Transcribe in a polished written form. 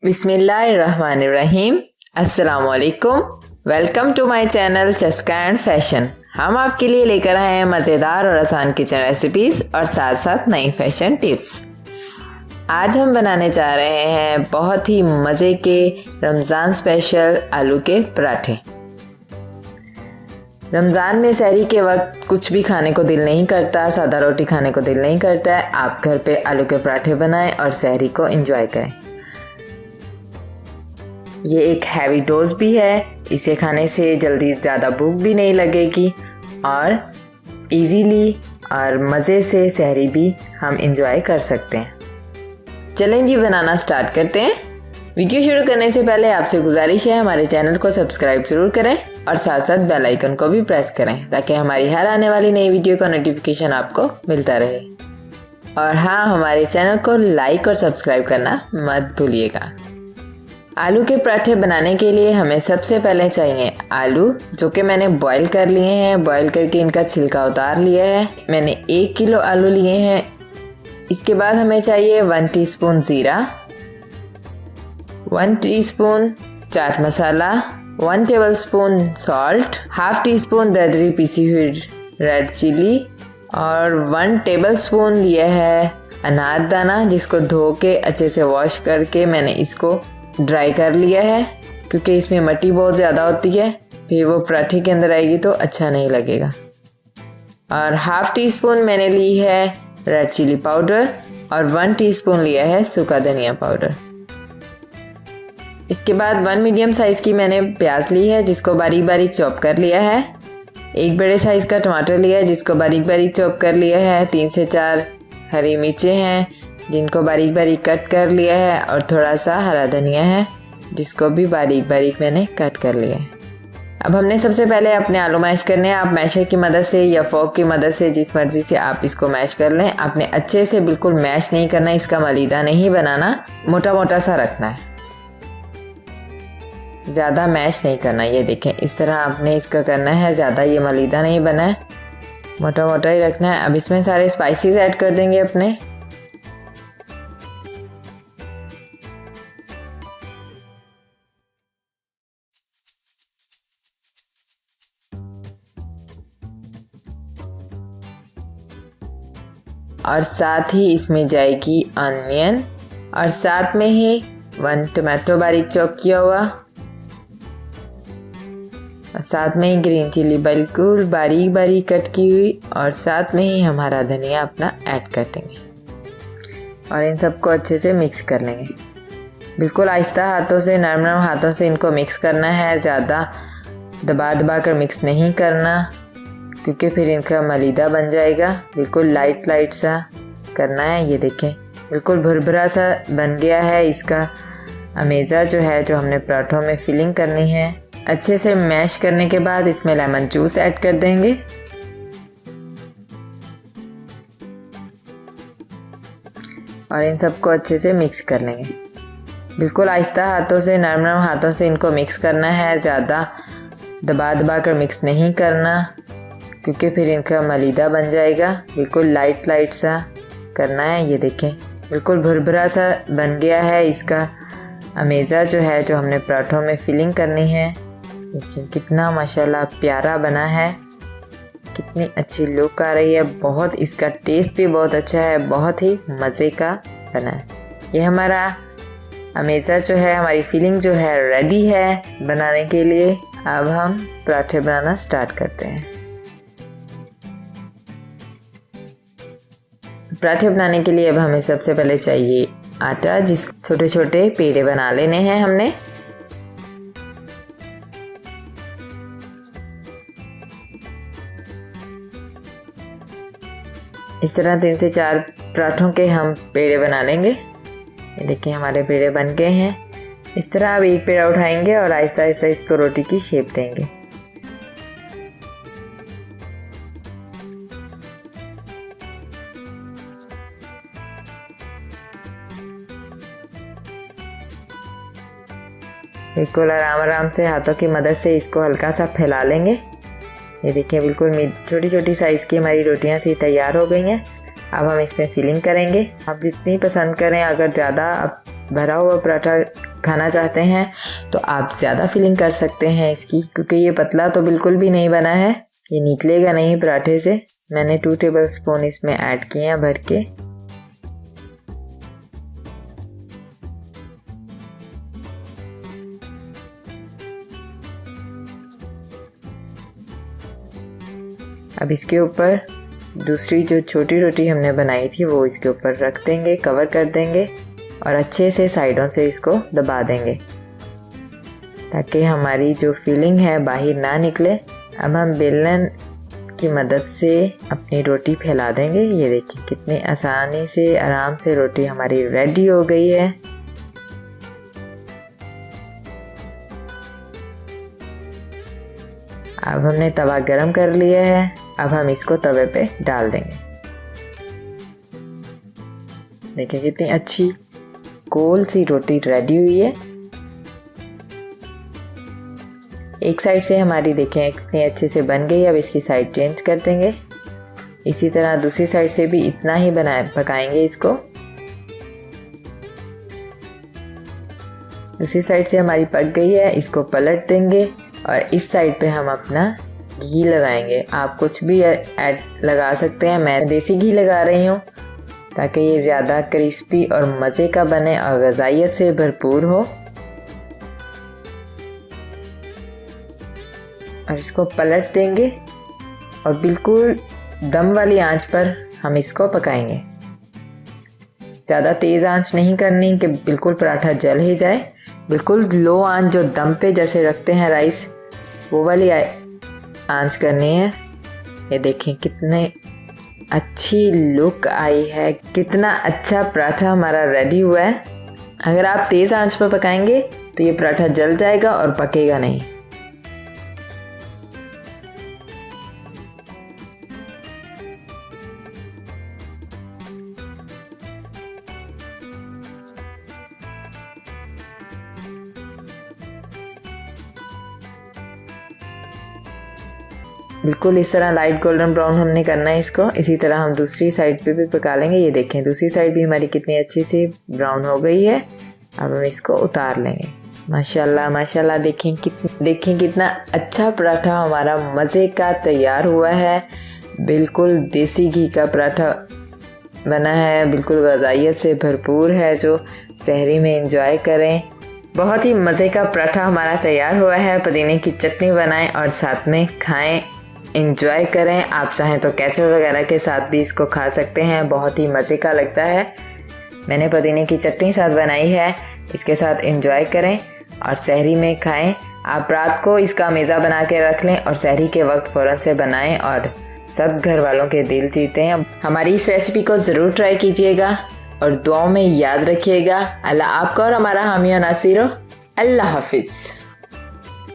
बिस्मिल्लाहिर्रहमानिर्रहीम। अस्सलामुअलैकुम। Welcome to my channel चस्का एंड फैशन। हम आपके लिए लेकर आए हैं मज़ेदार और आसान किचन रेसिपीज़ और साथ साथ नई फैशन टिप्स। आज हम बनाने जा रहे हैं बहुत ही मज़े के रमज़ान स्पेशल आलू के पराठे। रमज़ान में सहरी के वक्त कुछ भी खाने को दिल नहीं करता, सादा रोटी खाने को दिल नहीं करता है। आप घर पे आलू के पराठे बनाएं और सहरी को एंजॉय करें। ये एक हैवी डोज भी है, इसे खाने से जल्दी ज़्यादा भूख भी नहीं लगेगी और इजीली और मज़े से सहरी भी हम एंजॉय कर सकते हैं। चलें जी, बनाना स्टार्ट करते हैं। वीडियो शुरू करने से पहले आपसे गुजारिश है हमारे चैनल को सब्सक्राइब ज़रूर करें और साथ साथ बेल आइकन को भी प्रेस करें ताकि हमारी हर आने वाली नई वीडियो का नोटिफिकेशन आपको मिलता रहे। और हाँ, हमारे चैनल को लाइक और सब्सक्राइब करना मत भूलिएगा। आलू के पराठे बनाने के लिए हमें सबसे पहले चाहिए आलू, जो कि मैंने बॉईल कर लिए हैं। बॉईल करके इनका छिलका उतार लिया है। मैंने 1 किलो आलू लिए हैं। इसके बाद हमें चाहिए 1 टीस्पून ज़ीरा, 1 teaspoon chaat masala, 1 tablespoon salt, half teaspoon दरदरी पीसी हुई रेड चिली और 1 टेबलस्पून लिया है अनार दाना, जिसको धो के अच्छे से वॉश करके मैंने इसको ड्राई कर लिया है, क्योंकि इसमें मट्टी बहुत ज़्यादा होती है, फिर वो पराठे के अंदर आएगी तो अच्छा नहीं लगेगा। और हाफ टीस्पून मैंने ली है रेड चिली पाउडर और 1 टीस्पून लिया है सूखा धनिया पाउडर। इसके बाद 1 मीडियम साइज़ की मैंने प्याज ली है, जिसको बारीक बारीक चॉप कर लिया है। 1 बड़े साइज़ का टमाटर लिया है, जिसको बारीक बारीक चॉप कर लिया है। 3 से 4 हरी मिर्चें हैं, जिनको बारीक बारीक कट कर लिया है। और थोड़ा सा हरा धनिया है, जिसको भी बारीक बारीक मैंने कट कर लिया है। अब हमने सबसे पहले अपने आलू मैश करने हैं। आप मैशर की मदद से या फोक की मदद से, जिस मर्ज़ी से आप इसको मैश कर लें। आपने अच्छे से बिल्कुल मैश नहीं करना, इसका मलीदा नहीं बनाना, मोटा मोटा सा रखना है, ज़्यादा मैश नहीं करना। ये देखें, इस तरह आपने इसका करना है, ज़्यादा ये मलीदा नहीं बना है, मोटा मोटा ही रखना है। अब इसमें सारे स्पाइसेस ऐड कर देंगे अपने। और साथ ही इसमें जाएगी अनियन और साथ में ही 1 टमाटो बारीक चॉप किया हुआ और साथ में ही ग्रीन चिली बिल्कुल बारीक बारीक कट की हुई और साथ में ही हम हरा धनिया अपना ऐड कर देंगे और इन सबको अच्छे से मिक्स कर लेंगे। बिल्कुल आहिस्ता हाथों से, नरम नरम हाथों से इनको मिक्स करना है, ज़्यादा दबा दबा कर मिक्स नहीं करना, क्योंकि फिर इनका मलीदा बन जाएगा। बिल्कुल लाइट लाइट सा करना है। ये देखें, बिल्कुल भुरभुरा सा बन गया है। इसका अमेज़ा जो है, जो हमने पराठों में फिलिंग करनी है, अच्छे से मैश करने के बाद इसमें लेमन जूस ऐड कर देंगे और इन सबको अच्छे से मिक्स कर लेंगे। बिल्कुल आहिस्ता हाथों से, नरम नरम हाथों से इनको मिक्स करना है, ज़्यादा दबा दबा कर मिक्स नहीं करना, क्योंकि फिर इनका मलीदा बन जाएगा। बिल्कुल लाइट लाइट सा करना है। ये देखें, बिल्कुल भुरभुरा सा बन गया है। इसका अमेज़ा जो है, जो हमने पराठों में फिलिंग करनी है, देखिए कितना माशाल्लाह प्यारा बना है, कितनी अच्छी लुक आ रही है। बहुत इसका टेस्ट भी बहुत अच्छा है, बहुत ही मज़े का बना है। ये हमारा अमेज़ा जो है, हमारी फिलिंग जो है रेडी है बनाने के लिए। अब हम पराठे बनाना स्टार्ट करते हैं। पराठे बनाने के लिए अब हमें सबसे पहले चाहिए आटा, जिस छोटे छोटे पेड़े बना लेने हैं हमने। इस तरह 3 से 4 पराठों के हम पेड़े बना लेंगे। ये देखिए, हमारे पेड़े बन गए हैं। इस तरह अब एक पेड़ा उठाएंगे और आहिस्ता आहिस्ता इसको रोटी की शेप देंगे। बिल्कुल आराम आराम से हाथों की मदद से इसको हल्का सा फैला लेंगे। ये देखिए, बिल्कुल छोटी छोटी साइज़ की हमारी रोटियां सी तैयार हो गई हैं। अब हम इसमें फिलिंग करेंगे। आप जितनी पसंद करें, अगर ज़्यादा आप भरा हुआ पराठा खाना चाहते हैं तो आप ज़्यादा फिलिंग कर सकते हैं इसकी, क्योंकि ये पतला तो बिल्कुल भी नहीं बना है, ये निकलेगा नहीं पराठे से। मैंने 2 टेबलस्पून इसमें ऐड किए हैं भर के। अब इसके ऊपर दूसरी जो छोटी रोटी हमने बनाई थी वो इसके ऊपर रख देंगे, कवर कर देंगे और अच्छे से साइडों से इसको दबा देंगे ताकि हमारी जो फिलिंग है बाहर ना निकले। अब हम बेलन की मदद से अपनी रोटी फैला देंगे। ये देखिए कितनी आसानी से आराम से रोटी हमारी रेडी हो गई है। अब हमने तवा गरम कर लिया है, अब हम इसको तवे पे डाल देंगे। देखिए कितनी अच्छी गोल सी रोटी रेडी हुई है। एक साइड से हमारी देखें कितनी अच्छे से बन गई। अब इसकी साइड चेंज कर देंगे। इसी तरह दूसरी साइड से भी इतना ही पकाएंगे इसको। दूसरी साइड से हमारी पक गई है, इसको पलट देंगे और इस साइड पे हम अपना घी लगाएंगे। आप कुछ भी ऐड लगा सकते हैं, मैं देसी घी लगा रही हूँ ताकि ये ज़्यादा क्रिस्पी और मज़े का बने और ग़िज़ाइयत से भरपूर हो। और इसको पलट देंगे और बिल्कुल दम वाली आंच पर हम इसको पकाएंगे। ज़्यादा तेज़ आंच नहीं करनी कि बिल्कुल पराठा जल ही जाए, बिल्कुल लो आंच जो दम पे जैसे रखते हैं राइस वो वाली आंच करनी है। ये देखें कितने अच्छी लुक आई है, कितना अच्छा पराठा हमारा रेडी हुआ है। अगर आप तेज़ आंच पर पकाएंगे तो ये पराठा जल जाएगा और पकेगा नहीं। बिल्कुल इस तरह लाइट गोल्डन ब्राउन हमने करना है इसको। इसी तरह हम दूसरी साइड पे भी पका लेंगे। ये देखें दूसरी साइड भी हमारी कितनी अच्छी सी ब्राउन हो गई है। अब हम इसको उतार लेंगे। माशाल्लाह माशाल्लाह, देखें कितना अच्छा पराठा हमारा मज़े का तैयार हुआ है। बिल्कुल देसी घी का पराठा बना है, बिल्कुल ग़िज़ाइयत से भरपूर है, जो सहरी में एंजॉय करें। बहुत ही मज़े का पराठा हमारा तैयार हुआ है। पुदीने की चटनी बनाएं और साथ में खाएं, एंजॉय करें। आप चाहें तो केचप वगैरह के साथ भी इसको खा सकते हैं, बहुत ही मज़े का लगता है। मैंने पुदीने की चटनी साथ बनाई है, इसके साथ एंजॉय करें और सहरी में खाएं। आप रात को इसका मेज़ा बना के रख लें और सहरी के वक्त फ़ौरन से बनाएं और सब घर वालों के दिल जीते हैं। हमारी इस रेसिपी को ज़रूर ट्राई कीजिएगा और दुआओं में याद रखिएगा। अल्लाह आपका और हमारा हामी और नासिर हो। अल्लाह हाफिज़।